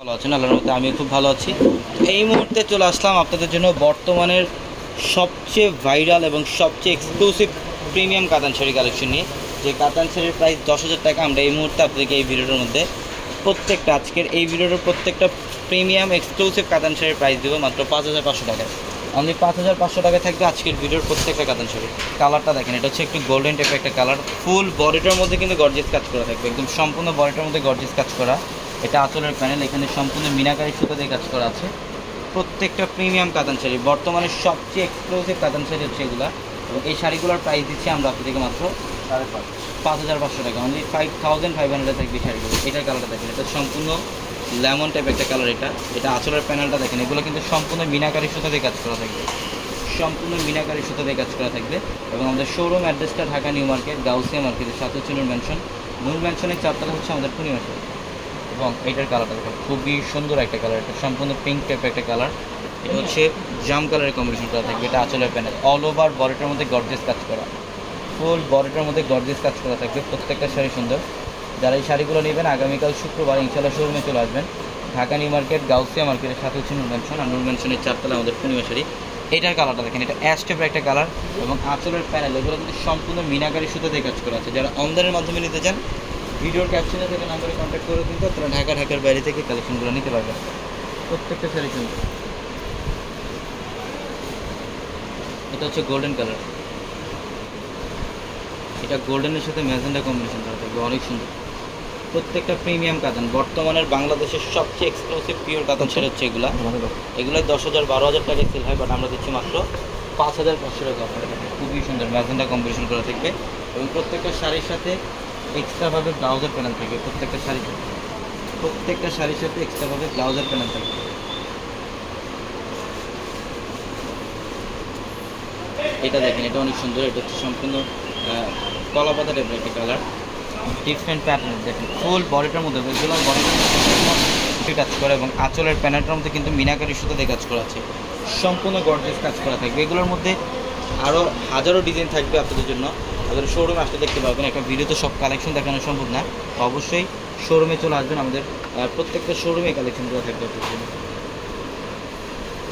ভালো আছেন? আল্লাহর মধ্যে আমি খুব ভালো আছি। এই মুহূর্তে চলে আসলাম আপনাদের জন্য বর্তমানের সবচেয়ে ভাইরাল এবং সবচেয়ে এক্সক্লুসিভ প্রিমিয়াম কাতান শাড়ি কালেকশন নিয়ে। যে কাতান শাড়ির প্রাইস 10,000 টাকা। আমরা এই মুহূর্তে আপনাদেরকে এই ভিডিওটার মধ্যে প্রত্যেকটা আজকের এই ভিডিওর প্রত্যেকটা প্রিমিয়াম এক্সক্লুসিভ কাতান শাড়ির প্রাইস দেবো মাত্র 5,500 টাকায়। অনলি 5,500 টাকায় থাকবে আজকের ভিডিওর প্রত্যেকটা কাতান শাড়ি। কালারটা দেখেন, এটা হচ্ছে একটু গোল্ডেন টাইপের একটা কালার। ফুল বডিটার মধ্যে কিন্তু গর্জিয়াস কাজ করা থাকবে, একদম সম্পূর্ণ বডিটার মধ্যে গর্জিয়াস কাজ করা। এটা আঁচলের প্যানেল, এখানে সম্পূর্ণ মিনাকারি সুতো দিয়ে কাজ করা আছে। প্রত্যেকটা প্রিমিয়াম কাতান শাড়ি, বর্তমানে সবচেয়ে এক্সক্লুসিভ কাতান শাড়ি হচ্ছে এগুলা। এবং এই শাড়িগুলোর প্রাইস দিচ্ছি আমরা আপনাদেরকে মাত্র 5,500 টাকা। অনলি 5,500 থাকবে শাড়িগুলো। এটার কালারটা দেখেন, এটা সম্পূর্ণ লেমন টাইপ একটা কালার। এটা আঁচলের প্যানেলটা দেখেন, এগুলো কিন্তু সম্পূর্ণ মিনাকারি সুতো দিয়ে কাজ করা থাকবে, সম্পূর্ণ মিনাকারি সুতো দিয়ে কাজ করা থাকবে। এবং আমাদের শোরুম অ্যাড্রেসটা ঢাকা নিউ মার্কেট, গাউসিয়া মার্কেটের সাথে হচ্ছে নূর ম্যানশন। নূর ম্যানশনের চারতলা হচ্ছে আমাদের পূর্ণিমাশা। এবং এইটার কালারটা দেখেন, খুবই সুন্দর একটা কালার। এটা সম্পূর্ণ পিঙ্ক টাইপের একটা কালার। এটা হচ্ছে জাম কালারের কম্বিনেশন করা থাকবে। এটা আঁচলের প্যানেল, অল ওভার বডিটার মধ্যে গর্জিয়াস কাজ করা, ফুল বডিটার মধ্যে গর্জিয়াস কাজ করা থাকবে। প্রত্যেকটা শাড়ি সুন্দর। যারা এই শাড়িগুলো নেবেন আগামীকাল শুক্রবার ইনশাআল্লাহ শোরুমে চলে আসবেন, ঢাকা নিউ মার্কেট, গাউসিয়া মার্কেটের সাথে হচ্ছে নূর ম্যানশন। আর নূর ম্যানশনের চারতলা আমাদের পূর্ণিমা শাড়ি। এটার কালারটা দেখেন, এটা অ্যাশ টাইপের একটা কালার। এবং আঁচলের প্যানেল, এগুলো কিন্তু সম্পূর্ণ মিনাকারি সুতো দিয়ে কাজ করা আছে। যারা অনলাইনের মাধ্যমে নিতে চান ভিডিওর ক্যাপশনে থেকে নাম্বারে কন্ট্যাক্ট করে কিন্তু আপনারা ঢাকার বাইরে থেকে কালেকশনগুলো নিতে পারবেন। প্রত্যেকটা শাড়ি সুন্দর। এটা হচ্ছে গোল্ডেন কালার, এটা গোল্ডেনের সাথে ম্যাজেন্ডা কম্বিনেশন করা থাকবে, অনেক সুন্দর। প্রত্যেকটা প্রিমিয়াম কাতান, বর্তমানের বাংলাদেশের সবচেয়ে এক্সক্লুসিভ পিওর কাতান শাড়ি হচ্ছে এগুলো। 10,000 12,000 টাকায় সেল হয়, বাট আমরা দিচ্ছি মাত্র 5,500 টাকা। খুবই সুন্দর ম্যাজেন্ডা কম্বিনেশন করা থাকবে। এবং প্রত্যেকটা শাড়ির সাথে এক্সট্রাভাবে ব্লাউজের প্যানেল থাকবে। প্রত্যেকটা শাড়ির সাথে এক্সট্রাভাবে ব্লাউজের প্যানেল থাকবে। এটা দেখেন, এটা অনেক সুন্দর। এটা হচ্ছে সম্পূর্ণ কলা পাতা টাইপের একটা কালার, ডিফারেন্ট প্যাটার্ন। দেখেন ফুল বডিটার মধ্যে এগুলো বডিটার মধ্যে কাজ করা। এবং আঁচলের প্যানেলটার মধ্যে কিন্তু মিনাকারি সুতো দিয়ে কাজ করা আছে, সম্পূর্ণ গর্জিয়াস কাজ করা থাকবে। এগুলোর মধ্যে আরও হাজারো ডিজাইন থাকবে আপনাদের জন্য। আমাদের শোরুমে আসতে দেখতে পাবেন। একটা ভিডিওতে সব কালেকশন দেখানো সম্ভব না, অবশ্যই শোরুমে চলে আসবেন। আমাদের প্রত্যেকটা শোরুমে কালেকশনগুলো থাকবে আপনাদের জন্য।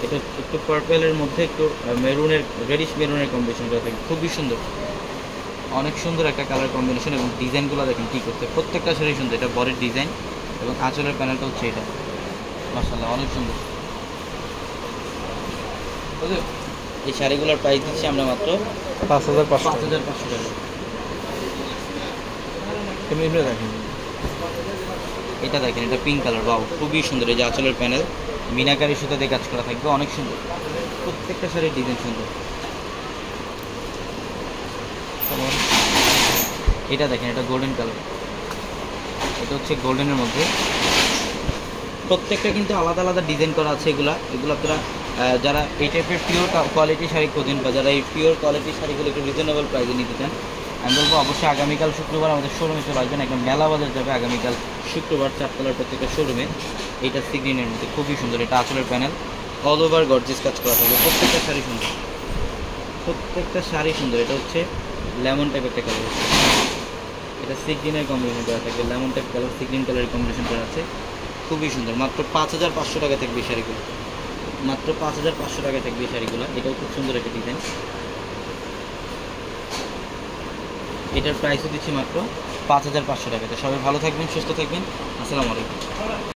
এটা একটু পার্পেলের মধ্যে একটু মেরুনের, রেডিশ মেরুনের কম্বিনেশন করা থাকবে, খুবই সুন্দর, অনেক সুন্দর একটা কালার কম্বিনেশন। এবং ডিজাইনগুলো দেখেন কী করতে, প্রত্যেকটা শাড়ি সুন্দর। এটা বডির ডিজাইন এবং আঁচলের প্যানেলটা হচ্ছে এটা, মাশাআল্লাহ অনেক সুন্দর। এই শাড়িগুলোর প্রাইস দিচ্ছি আমরা মাত্র 5,500 টাকা। দেখেন, এটা দেখেন, এটা পিঙ্ক কালার, বাউ খুবই সুন্দর। এই যে আঁচলের প্যানেল মিনাকারি সুতো দিয়ে কাজ করা থাকবে, অনেক সুন্দর। প্রত্যেকটা শাড়ির ডিজাইন সুন্দর। এটা দেখেন, এটা গোল্ডেন কালার, এটা হচ্ছে গোল্ডেনের মধ্যে। প্রত্যেকটা কিন্তু আলাদা আলাদা ডিজাইন করা আছে। এগুলো আপনারা যারা এই টাইপের পিওর কোয়ালিটি শাড়ি খোঁজেন, বা যারা এই পিওর কোয়ালিটি শাড়িগুলো একটু রিজনেবল প্রাইসে নিতে চান, আমি বলবো অবশ্যই আগামীকাল শুক্রবার আমাদের শোরুমে চলে আসবেন। একদম মেলা বাজার যাবে আগামীকাল শুক্রবার, চারতলার প্রত্যেকটা শোরুমে। এইটা সি গ্রিনের মধ্যে খুবই সুন্দর। এটা আঁচলের প্যানেল, অল ওভার গর্জিয়াস কাজ করা থাকবে। প্রত্যেকটা শাড়ি সুন্দর, প্রত্যেকটা শাড়ি সুন্দর। এটা হচ্ছে লেমন টাইপ একটা কালার, এটা সি গ্রিনের কম্বিনেশন করা থাকবে। Lemon type colour, sea green কালারের কম্বিনেশন করা আছে, খুবই সুন্দর। মাত্র 5,500 টাকা থাকবে এই শাড়িগুলো, মাত্র 5,500 টাকায় থাকবে এই শাড়িগুলো। এটাও খুব সুন্দর একটা ডিজাইন। এটার প্রাইসও দিচ্ছি মাত্র 5,500 টাকাতে। সবাই ভালো থাকবেন, সুস্থ থাকবেন। আসসালামু আলাইকুম।